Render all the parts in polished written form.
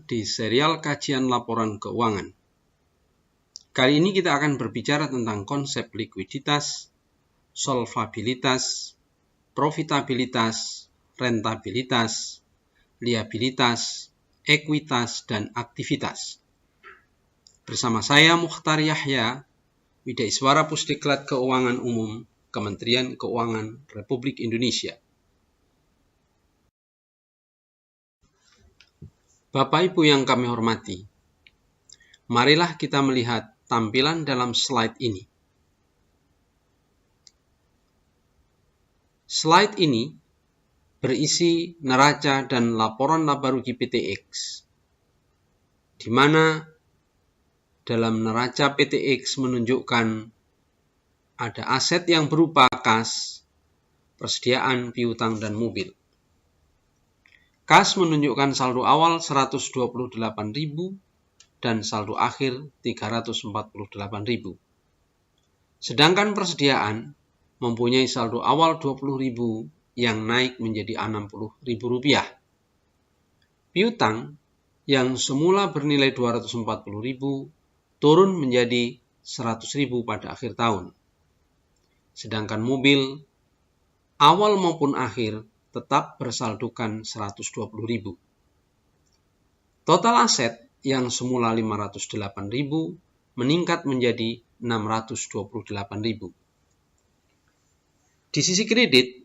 di serial kajian laporan keuangan. Kali ini kita akan berbicara tentang konsep likuiditas, solvabilitas, profitabilitas, rentabilitas, liabilitas, ekuitas, dan aktivitas. Bersama saya Mukhtar Yahya, Widaiswara Pusdiklat Keuangan Umum, Kementerian Keuangan Republik Indonesia. Bapak Ibu yang kami hormati, marilah kita melihat tampilan dalam slide ini. Slide ini berisi neraca dan laporan laba rugi PTX, di mana dalam neraca PTX menunjukkan ada aset yang berupa kas, persediaan, piutang, dan mobil. Kas menunjukkan saldo awal 128.000 dan saldo akhir 348.000. Sedangkan persediaan mempunyai saldo awal 20.000 yang naik menjadi 60.000 rupiah. Piutang yang semula bernilai 240.000 turun menjadi 100.000 pada akhir tahun. Sedangkan mobil awal maupun akhir tetap bersaldokan 120.000. Total aset yang semula 508.000 meningkat menjadi 628.000. Di sisi kredit,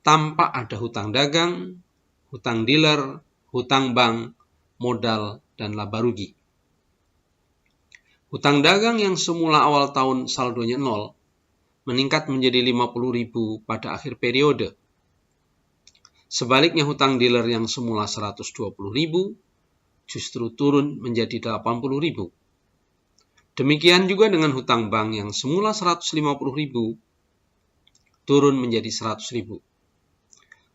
tampak ada hutang dagang, hutang dealer, hutang bank, modal, dan laba rugi. Hutang dagang yang semula awal tahun saldonya 0, meningkat menjadi 50.000 pada akhir periode. Sebaliknya hutang dealer yang semula 120.000, justru turun menjadi 80.000. Demikian juga dengan hutang bank yang semula 150.000, turun menjadi 100.000.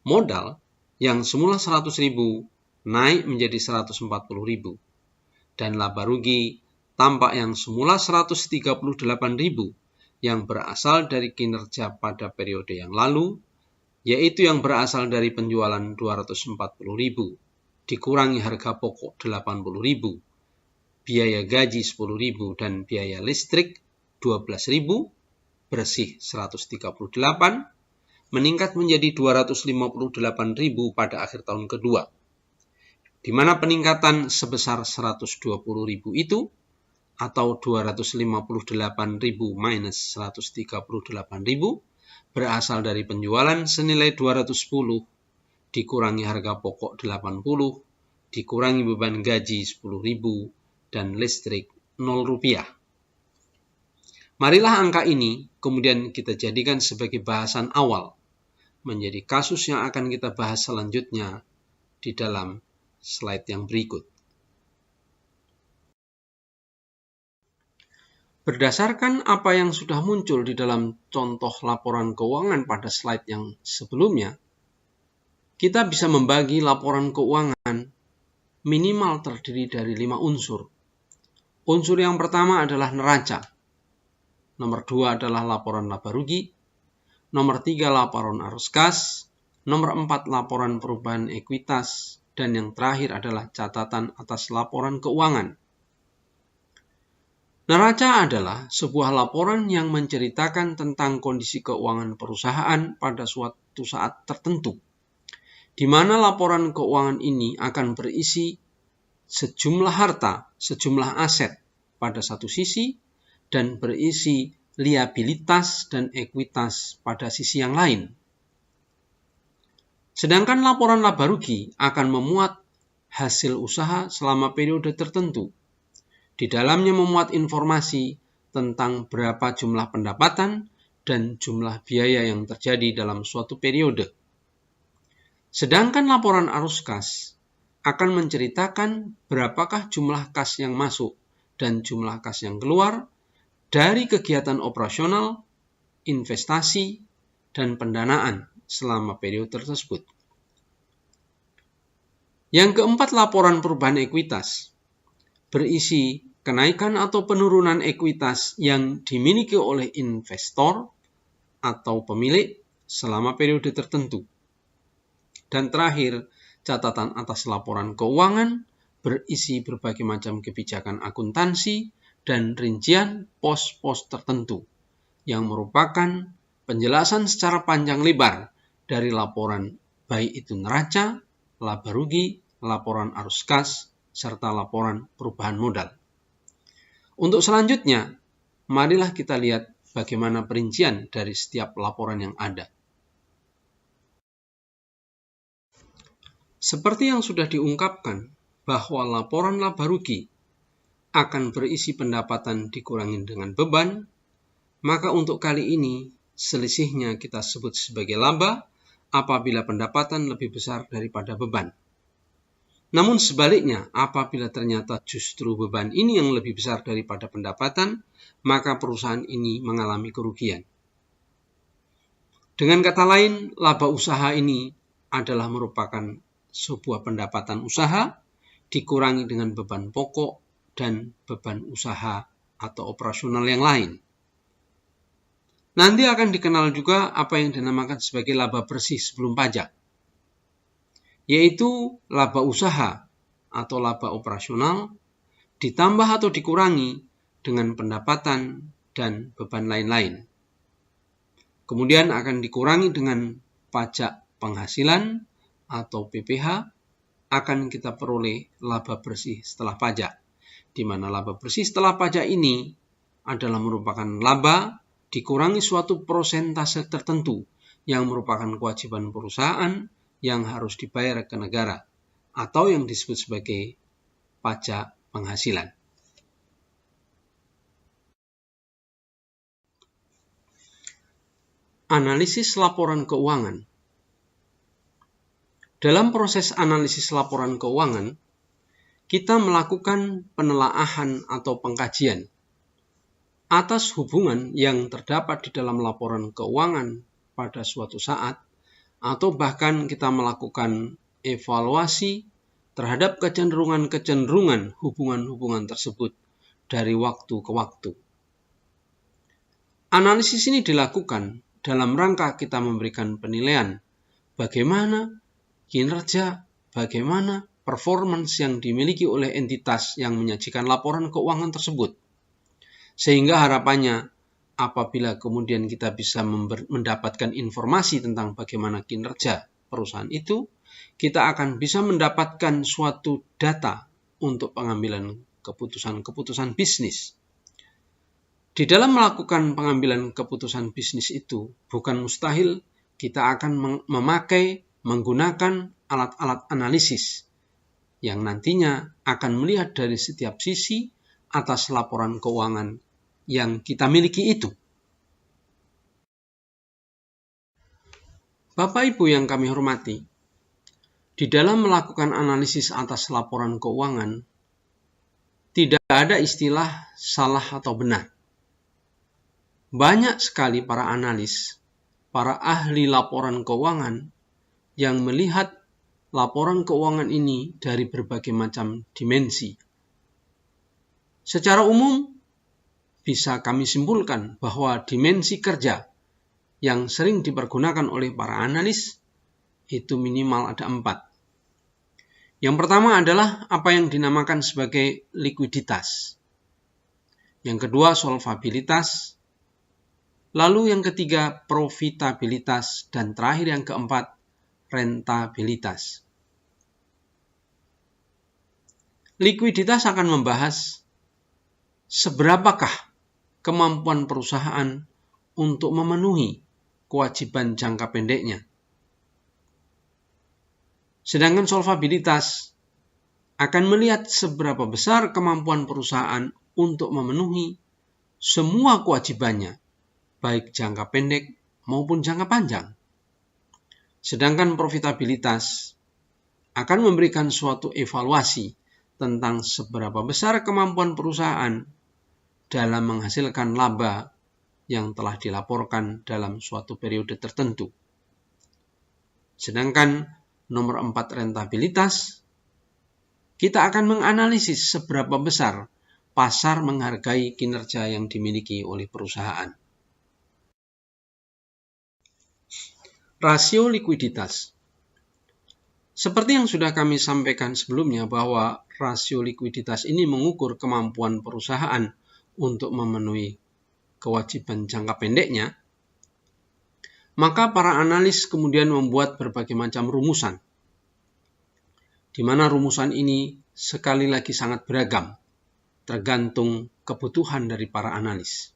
Modal yang semula 100.000 naik menjadi 140.000. Dan laba rugi tampak yang semula 138.000 yang berasal dari kinerja pada periode yang lalu, yaitu yang berasal dari penjualan 240.000, dikurangi harga pokok 80.000, biaya gaji 10.000, dan biaya listrik 12.000, bersih 138, meningkat menjadi 258.000 pada akhir tahun kedua, di mana peningkatan sebesar 120.000 itu, atau 258.000 minus 138.000, berasal dari penjualan senilai 210, dikurangi harga pokok 80, dikurangi beban gaji 10.000, dan listrik 0 rupiah. Marilah angka ini kemudian kita jadikan sebagai bahasan awal menjadi kasus yang akan kita bahas selanjutnya di dalam slide yang berikut. Berdasarkan apa yang sudah muncul di dalam contoh laporan keuangan pada slide yang sebelumnya, kita bisa membagi laporan keuangan minimal terdiri dari 5 unsur. Unsur yang pertama adalah neraca. Nomor 2 adalah laporan laba rugi. Nomor 3 laporan arus kas. Nomor 4 laporan perubahan ekuitas. Dan yang terakhir adalah catatan atas laporan keuangan. Neraca adalah sebuah laporan yang menceritakan tentang kondisi keuangan perusahaan pada suatu saat tertentu, di mana laporan keuangan ini akan berisi sejumlah harta, sejumlah aset pada satu sisi, dan berisi liabilitas dan ekuitas pada sisi yang lain. Sedangkan laporan laba rugi akan memuat hasil usaha selama periode tertentu. Di dalamnya memuat informasi tentang berapa jumlah pendapatan dan jumlah biaya yang terjadi dalam suatu periode. Sedangkan laporan arus kas akan menceritakan berapakah jumlah kas yang masuk dan jumlah kas yang keluar dari kegiatan operasional, investasi, dan pendanaan selama periode tersebut. Yang keempat, laporan perubahan ekuitas berisi kenaikan atau penurunan ekuitas yang dimiliki oleh investor atau pemilik selama periode tertentu. Dan terakhir, catatan atas laporan keuangan berisi berbagai macam kebijakan akuntansi dan rincian pos-pos tertentu yang merupakan penjelasan secara panjang lebar dari laporan baik itu neraca, laba rugi, laporan arus kas, serta laporan perubahan modal. Untuk selanjutnya, marilah kita lihat bagaimana perincian dari setiap laporan yang ada. Seperti yang sudah diungkapkan, bahwa laporan laba rugi akan berisi pendapatan dikurangi dengan beban, maka untuk kali ini selisihnya kita sebut sebagai laba apabila pendapatan lebih besar daripada beban. Namun sebaliknya, apabila ternyata justru beban ini yang lebih besar daripada pendapatan, maka perusahaan ini mengalami kerugian. Dengan kata lain, laba usaha ini adalah merupakan sebuah pendapatan usaha dikurangi dengan beban pokok dan beban usaha atau operasional yang lain. Nanti akan dikenal juga apa yang dinamakan sebagai laba bersih sebelum pajak, yaitu laba usaha atau laba operasional ditambah atau dikurangi dengan pendapatan dan beban lain-lain. Kemudian akan dikurangi dengan pajak penghasilan atau PPh, akan kita peroleh laba bersih setelah pajak, di mana laba bersih setelah pajak ini adalah merupakan laba dikurangi suatu persentase tertentu yang merupakan kewajiban perusahaan yang harus dibayar ke negara atau yang disebut sebagai pajak penghasilan. Analisis laporan keuangan. Dalam proses analisis laporan keuangan, kita melakukan penelaahan atau pengkajian atas hubungan yang terdapat di dalam laporan keuangan pada suatu saat, atau bahkan kita melakukan evaluasi terhadap kecenderungan-kecenderungan hubungan-hubungan tersebut dari waktu ke waktu. Analisis ini dilakukan dalam rangka kita memberikan penilaian bagaimana kinerja, bagaimana performance yang dimiliki oleh entitas yang menyajikan laporan keuangan tersebut. Sehingga harapannya apabila kemudian kita bisa mendapatkan informasi tentang bagaimana kinerja perusahaan itu, kita akan bisa mendapatkan suatu data untuk pengambilan keputusan-keputusan bisnis. Di dalam melakukan pengambilan keputusan bisnis itu, bukan mustahil kita akan menggunakan alat-alat analisis yang nantinya akan melihat dari setiap sisi atas laporan keuangan yang kita miliki itu. Bapak Ibu yang kami hormati, di dalam melakukan analisis atas laporan keuangan, tidak ada istilah salah atau benar. Banyak sekali para analis, para ahli laporan keuangan yang melihat laporan keuangan ini dari berbagai macam dimensi. Secara umum, bisa kami simpulkan bahwa dimensi kerja yang sering dipergunakan oleh para analis itu minimal ada 4. Yang pertama adalah apa yang dinamakan sebagai likuiditas. Yang kedua, solvabilitas. Lalu yang ketiga, profitabilitas. Dan terakhir yang keempat, rentabilitas. Likuiditas akan membahas seberapakah kemampuan perusahaan untuk memenuhi kewajiban jangka pendeknya. Sedangkan solvabilitas akan melihat seberapa besar kemampuan perusahaan untuk memenuhi semua kewajibannya, baik jangka pendek maupun jangka panjang. Sedangkan profitabilitas akan memberikan suatu evaluasi tentang seberapa besar kemampuan perusahaan dalam menghasilkan laba yang telah dilaporkan dalam suatu periode tertentu. Sedangkan nomor 4, rentabilitas, kita akan menganalisis seberapa besar pasar menghargai kinerja yang dimiliki oleh perusahaan. Rasio likuiditas. Seperti yang sudah kami sampaikan sebelumnya bahwa rasio likuiditas ini mengukur kemampuan perusahaan untuk memenuhi kewajiban jangka pendeknya, maka para analis kemudian membuat berbagai macam rumusan, di mana rumusan ini sekali lagi sangat beragam, tergantung kebutuhan dari para analis.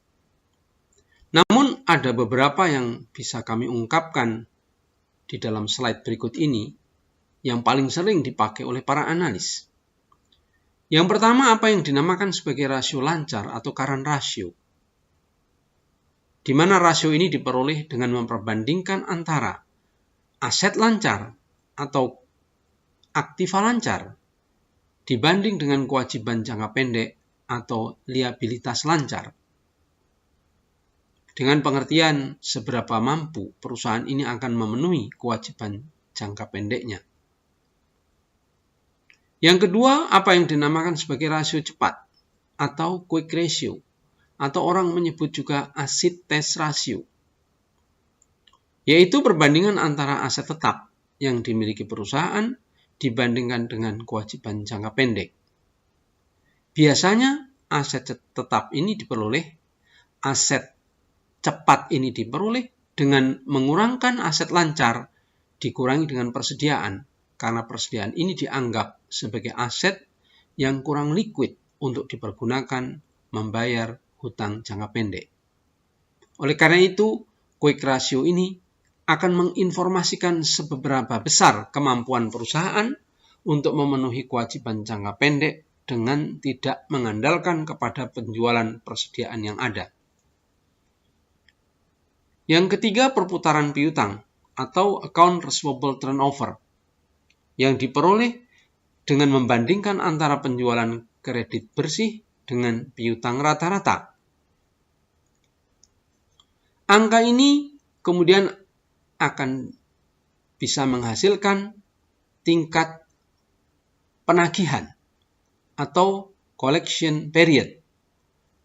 Namun ada beberapa yang bisa kami ungkapkan di dalam slide berikut ini yang paling sering dipakai oleh para analis. Yang pertama, apa yang dinamakan sebagai rasio lancar atau current ratio, di mana rasio ini diperoleh dengan memperbandingkan antara aset lancar atau aktiva lancar dibanding dengan kewajiban jangka pendek atau liabilitas lancar. Dengan pengertian seberapa mampu perusahaan ini akan memenuhi kewajiban jangka pendeknya. Yang kedua, apa yang dinamakan sebagai rasio cepat atau quick ratio, atau orang menyebut juga acid test ratio, yaitu perbandingan antara aset tetap yang dimiliki perusahaan dibandingkan dengan kewajiban jangka pendek. Biasanya aset tetap ini diperoleh, aset cepat ini diperoleh dengan mengurangkan aset lancar dikurangi dengan persediaan, karena persediaan ini dianggap sebagai aset yang kurang liquid untuk dipergunakan membayar hutang jangka pendek. Oleh karena itu, quick ratio ini akan menginformasikan seberapa besar kemampuan perusahaan untuk memenuhi kewajiban jangka pendek dengan tidak mengandalkan kepada penjualan persediaan yang ada. Yang ketiga, perputaran piutang atau account receivable turnover yang diperoleh dengan membandingkan antara penjualan kredit bersih dengan piutang rata-rata. Angka ini kemudian akan bisa menghasilkan tingkat penagihan atau collection period.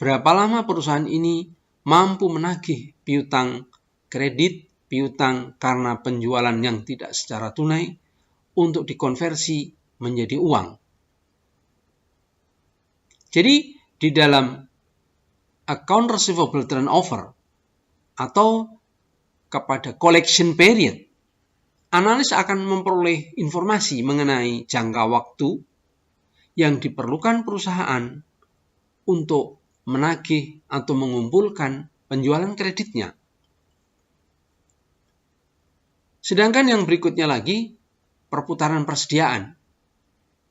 Berapa lama perusahaan ini mampu menagih piutang kredit, piutang karena penjualan yang tidak secara tunai untuk dikonversi menjadi uang. Jadi di dalam account receivable turnover atau kepada collection period, analis akan memperoleh informasi mengenai jangka waktu yang diperlukan perusahaan untuk menagih atau mengumpulkan penjualan kreditnya. Sedangkan yang berikutnya lagi, perputaran persediaan,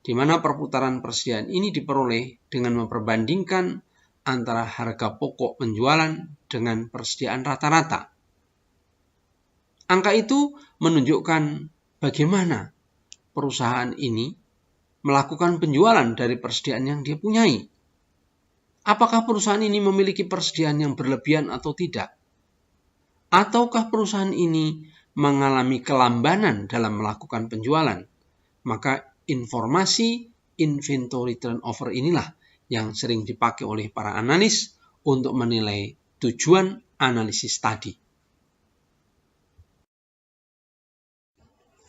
di mana perputaran persediaan ini diperoleh dengan memperbandingkan antara harga pokok penjualan dengan persediaan rata-rata. Angka itu menunjukkan bagaimana perusahaan ini melakukan penjualan dari persediaan yang dia punyai. Apakah perusahaan ini memiliki persediaan yang berlebihan atau tidak? Ataukah perusahaan ini mengalami kelambanan dalam melakukan penjualan? Maka informasi inventory turnover inilah yang sering dipakai oleh para analis untuk menilai tujuan analisis tadi.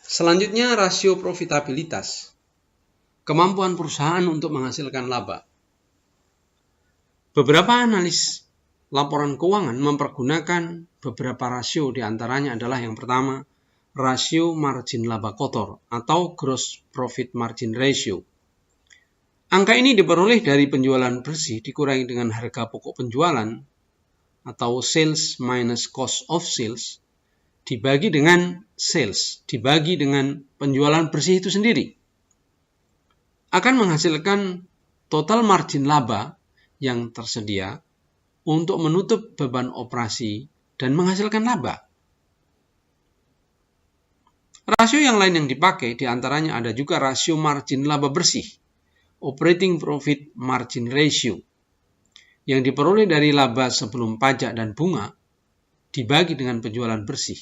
Selanjutnya, rasio profitabilitas, kemampuan perusahaan untuk menghasilkan laba. Beberapa analis laporan keuangan mempergunakan beberapa rasio, diantaranya adalah yang pertama, rasio margin laba kotor atau gross profit margin ratio. Angka ini diperoleh dari penjualan bersih dikurangi dengan harga pokok penjualan atau sales minus cost of sales dibagi dengan sales, dibagi dengan penjualan bersih itu sendiri. Akan menghasilkan total margin laba yang tersedia untuk menutup beban operasi dan menghasilkan laba. Rasio yang lain yang dipakai diantaranya ada juga rasio margin laba bersih, operating profit margin ratio, yang diperoleh dari laba sebelum pajak dan bunga dibagi dengan penjualan bersih,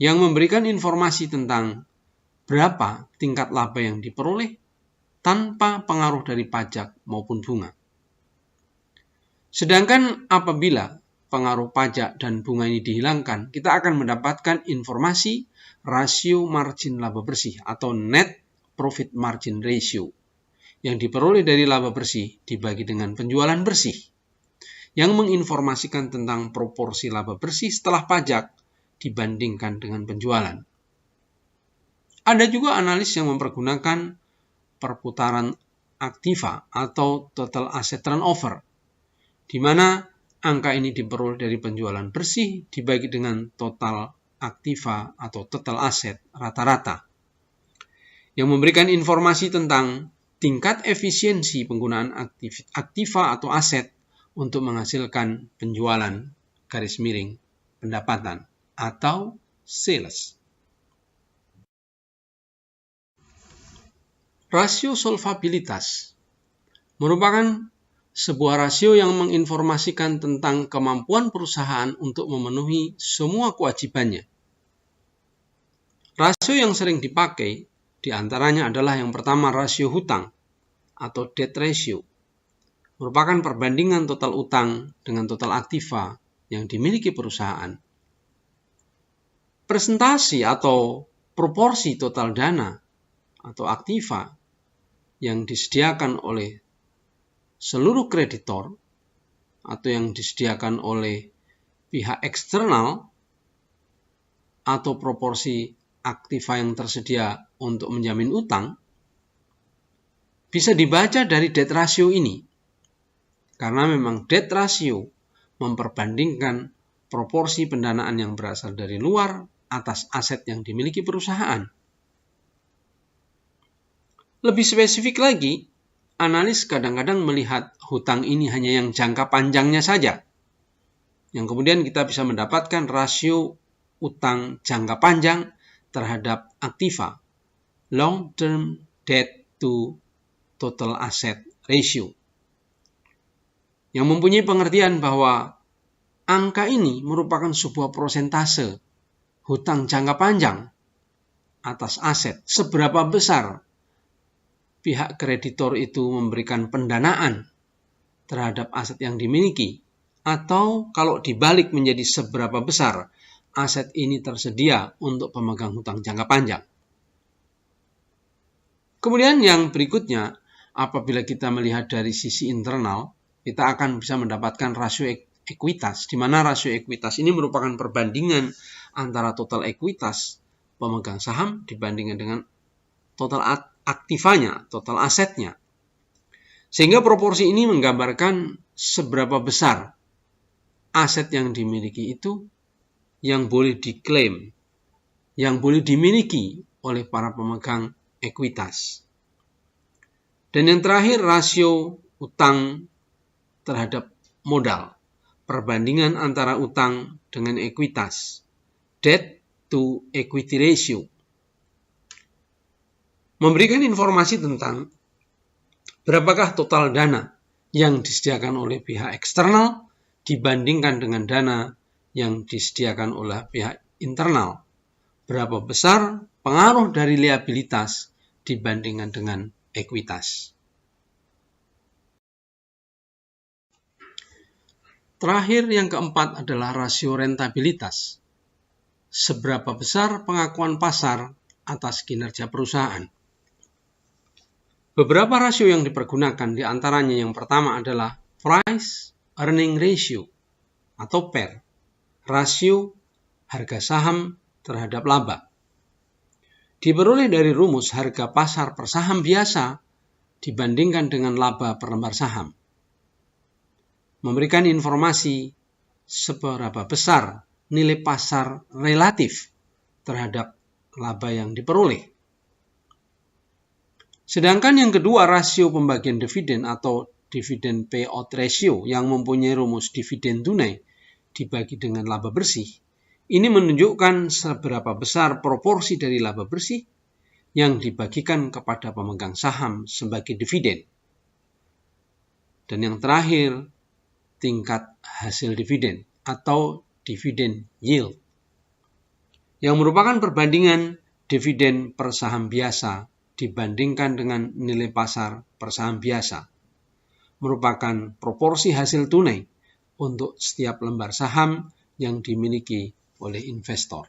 yang memberikan informasi tentang berapa tingkat laba yang diperoleh tanpa pengaruh dari pajak maupun bunga. Sedangkan apabila pengaruh pajak dan bunga ini dihilangkan, kita akan mendapatkan informasi rasio margin laba bersih atau net profit margin ratio yang diperoleh dari laba bersih dibagi dengan penjualan bersih, yang menginformasikan tentang proporsi laba bersih setelah pajak dibandingkan dengan penjualan. Ada juga analis yang mempergunakan perputaran aktiva atau total asset turnover, di mana angka ini diperoleh dari penjualan bersih dibagi dengan total aktiva atau total aset rata-rata, yang memberikan informasi tentang tingkat efisiensi penggunaan aktiva atau aset untuk menghasilkan penjualan pendapatan atau sales. Rasio solvabilitas merupakan sebuah rasio yang menginformasikan tentang kemampuan perusahaan untuk memenuhi semua kewajibannya. Rasio yang sering dipakai diantaranya adalah yang pertama rasio hutang atau debt ratio, merupakan perbandingan total utang dengan total aktiva yang dimiliki perusahaan. Persentase atau proporsi total dana atau aktiva yang disediakan oleh seluruh kreditor atau yang disediakan oleh pihak eksternal atau proporsi aktiva yang tersedia untuk menjamin utang bisa dibaca dari debt ratio ini, karena memang debt ratio memperbandingkan proporsi pendanaan yang berasal dari luar atas aset yang dimiliki perusahaan. Lebih spesifik lagi, analis kadang-kadang melihat hutang ini hanya yang jangka panjangnya saja, yang kemudian kita bisa mendapatkan rasio utang jangka panjang terhadap aktiva, long term debt to total asset ratio, yang mempunyai pengertian bahwa angka ini merupakan sebuah persentase hutang jangka panjang atas aset, seberapa besar pihak kreditor itu memberikan pendanaan terhadap aset yang dimiliki, atau kalau dibalik menjadi seberapa besar aset ini tersedia untuk pemegang hutang jangka panjang. Kemudian yang berikutnya, apabila kita melihat dari sisi internal, kita akan bisa mendapatkan rasio ekuitas, di mana rasio ekuitas ini merupakan perbandingan antara total ekuitas pemegang saham dibandingkan dengan total aktivanya, total asetnya. Sehingga proporsi ini menggambarkan seberapa besar aset yang dimiliki itu yang boleh diklaim, yang boleh dimiliki oleh para pemegang ekuitas. Dan yang terakhir, rasio utang terhadap modal, perbandingan antara utang dengan ekuitas, debt to equity ratio, memberikan informasi tentang berapakah total dana yang disediakan oleh pihak eksternal dibandingkan dengan dana yang disediakan oleh pihak internal. Berapa besar pengaruh dari liabilitas dibandingkan dengan ekuitas. Terakhir, yang keempat adalah rasio rentabilitas. Seberapa besar pengakuan pasar atas kinerja perusahaan. Beberapa rasio yang dipergunakan diantaranya yang pertama adalah Price Earning Ratio atau PER, rasio harga saham terhadap laba. Diperoleh dari rumus harga pasar per saham biasa dibandingkan dengan laba per lembar saham. Memberikan informasi seberapa besar nilai pasar relatif terhadap laba yang diperoleh. Sedangkan yang kedua, rasio pembagian dividen atau dividend payout ratio yang mempunyai rumus dividen tunai dibagi dengan laba bersih. Ini menunjukkan seberapa besar proporsi dari laba bersih yang dibagikan kepada pemegang saham sebagai dividen. Dan yang terakhir, tingkat hasil dividen atau dividen yield, yang merupakan perbandingan dividen per saham biasa dibandingkan dengan nilai pasar per saham biasa, merupakan proporsi hasil tunai untuk setiap lembar saham yang dimiliki oleh investor.